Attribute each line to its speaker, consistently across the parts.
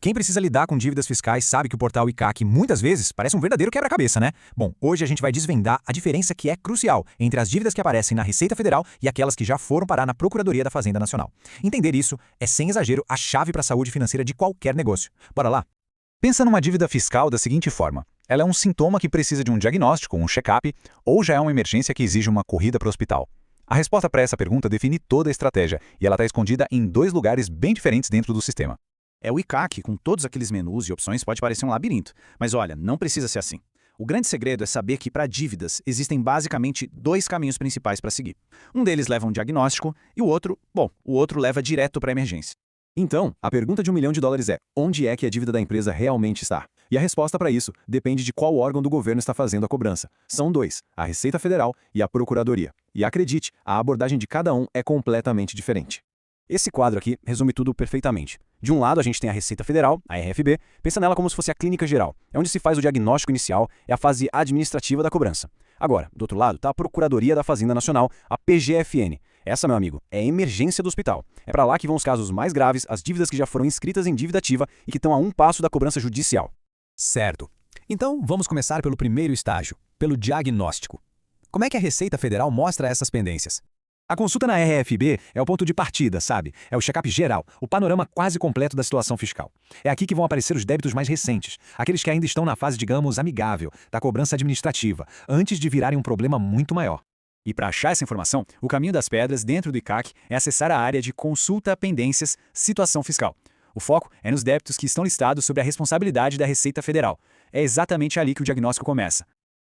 Speaker 1: Quem precisa lidar com dívidas fiscais sabe que o portal ICAC muitas vezes parece um verdadeiro quebra-cabeça, né? Bom, hoje a gente vai desvendar a diferença que é crucial entre as dívidas que aparecem na Receita Federal e aquelas que já foram parar na Procuradoria da Fazenda Nacional. Entender isso é, sem exagero, a chave para a saúde financeira de qualquer negócio. Bora lá? Pensa numa dívida fiscal da seguinte forma. Ela é um sintoma que precisa de um diagnóstico, um check-up, ou já é uma emergência que exige uma corrida para o hospital? A resposta para essa pergunta define toda a estratégia, e ela está escondida em dois lugares bem diferentes dentro do sistema.
Speaker 2: O ICAC, com todos aqueles menus e opções, pode parecer um labirinto. Mas olha, não precisa ser assim. O grande segredo é saber que para dívidas existem basicamente dois caminhos principais para seguir. Um deles leva a um diagnóstico e o outro leva direto para a emergência. Então, a pergunta de $1 milhão é: onde é que a dívida da empresa realmente está? E a resposta para isso depende de qual órgão do governo está fazendo a cobrança. São dois, a Receita Federal e a Procuradoria. E acredite, a abordagem de cada um é completamente diferente. Esse quadro aqui resume tudo perfeitamente. De um lado, a gente tem a Receita Federal, a RFB, pensa nela como se fosse a clínica geral. É onde se faz o diagnóstico inicial, é a fase administrativa da cobrança. Agora, do outro lado, está a Procuradoria da Fazenda Nacional, a PGFN. Essa, meu amigo, é a emergência do hospital. É para lá que vão os casos mais graves, as dívidas que já foram inscritas em dívida ativa e que estão a um passo da cobrança judicial.
Speaker 1: Certo. Então, vamos começar pelo primeiro estágio, pelo diagnóstico. Como é que a Receita Federal mostra essas pendências? A consulta na RFB é o ponto de partida, sabe? É o check-up geral, o panorama quase completo da situação fiscal. É aqui que vão aparecer os débitos mais recentes, aqueles que ainda estão na fase, digamos, amigável, da cobrança administrativa, antes de virarem um problema muito maior.
Speaker 2: E para achar essa informação, o caminho das pedras dentro do ICAC é acessar a área de Consulta, Pendências, Situação Fiscal. O foco é nos débitos que estão listados sob a responsabilidade da Receita Federal. É exatamente ali que o diagnóstico começa.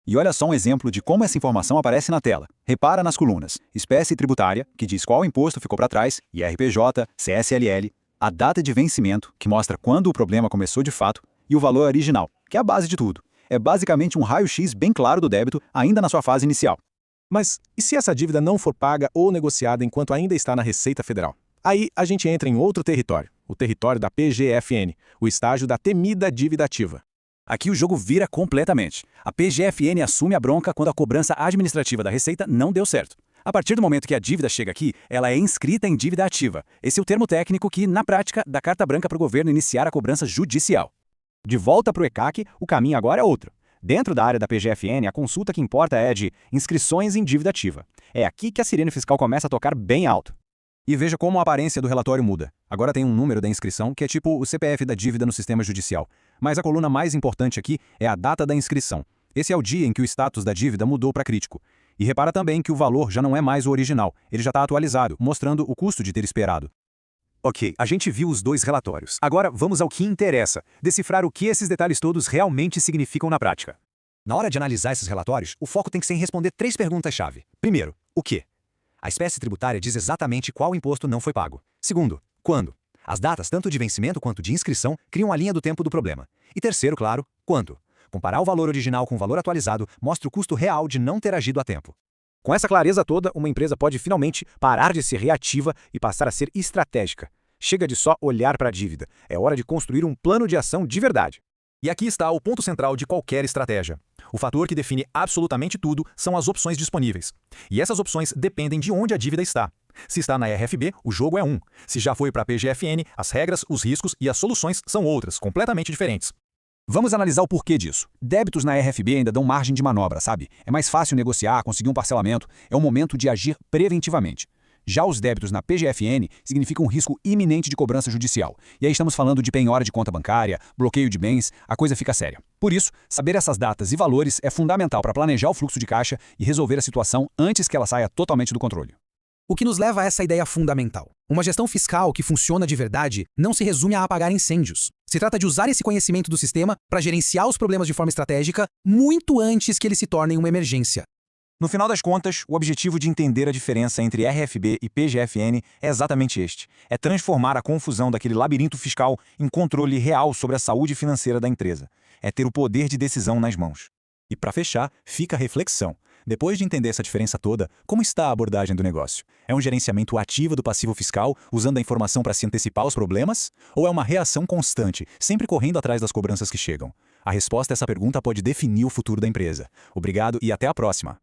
Speaker 3: E olha só um exemplo de como essa informação aparece na tela. Repara nas colunas: espécie tributária, que diz qual imposto ficou para trás, IRPJ, CSLL, a data de vencimento, que mostra quando o problema começou de fato, e o valor original, que é a base de tudo. É basicamente um raio-x bem claro do débito, ainda na sua fase inicial.
Speaker 4: Mas e se essa dívida não for paga ou negociada enquanto ainda está na Receita Federal? Aí a gente entra em outro território, o território da PGFN, o estágio da temida dívida ativa.
Speaker 2: Aqui o jogo vira completamente. A PGFN assume a bronca quando a cobrança administrativa da Receita não deu certo. A partir do momento que a dívida chega aqui, ela é inscrita em dívida ativa. Esse é o termo técnico que, na prática, dá carta branca para o governo iniciar a cobrança judicial. De volta para o ECAC, o caminho agora é outro. Dentro da área da PGFN, a consulta que importa é de inscrições em dívida ativa. É aqui que a sirene fiscal começa a tocar bem alto.
Speaker 1: E veja como a aparência do relatório muda. Agora tem um número da inscrição, que é tipo o CPF da dívida no sistema judicial. Mas a coluna mais importante aqui é a data da inscrição. Esse é o dia em que o status da dívida mudou para crítico. E repara também que o valor já não é mais o original, ele já está atualizado, mostrando o custo de ter esperado. Ok, a gente viu os dois relatórios. Agora vamos ao que interessa, decifrar o que esses detalhes todos realmente significam na prática. Na hora de analisar esses relatórios, o foco tem que ser em responder 3 perguntas-chave. Primeiro, o quê? A espécie tributária diz exatamente qual imposto não foi pago. Segundo, quando? As datas, tanto de vencimento quanto de inscrição, criam a linha do tempo do problema. E terceiro, claro, quanto? Comparar o valor original com o valor atualizado mostra o custo real de não ter agido a tempo. Com essa clareza toda, uma empresa pode finalmente parar de ser reativa e passar a ser estratégica. Chega de só olhar para a dívida. É hora de construir um plano de ação de verdade. E aqui está o ponto central de qualquer estratégia. O fator que define absolutamente tudo são as opções disponíveis. E essas opções dependem de onde a dívida está. Se está na RFB, o jogo é um. Se já foi para a PGFN, as regras, os riscos e as soluções são outras, completamente diferentes. Vamos analisar o porquê disso. Débitos na RFB ainda dão margem de manobra, sabe? É mais fácil negociar, conseguir um parcelamento. É o momento de agir preventivamente. Já os débitos na PGFN significam um risco iminente de cobrança judicial. E aí estamos falando de penhora de conta bancária, bloqueio de bens, a coisa fica séria. Por isso, saber essas datas e valores é fundamental para planejar o fluxo de caixa e resolver a situação antes que ela saia totalmente do controle.
Speaker 5: O que nos leva a essa ideia fundamental. Uma gestão fiscal que funciona de verdade não se resume a apagar incêndios. Se trata de usar esse conhecimento do sistema para gerenciar os problemas de forma estratégica muito antes que eles se tornem uma emergência.
Speaker 1: No final das contas, o objetivo de entender a diferença entre RFB e PGFN é exatamente este. É transformar a confusão daquele labirinto fiscal em controle real sobre a saúde financeira da empresa. É ter o poder de decisão nas mãos. E para fechar, fica a reflexão. Depois de entender essa diferença toda, como está a abordagem do negócio? É um gerenciamento ativo do passivo fiscal, usando a informação para se antecipar aos problemas? Ou é uma reação constante, sempre correndo atrás das cobranças que chegam? A resposta a essa pergunta pode definir o futuro da empresa. Obrigado e até a próxima!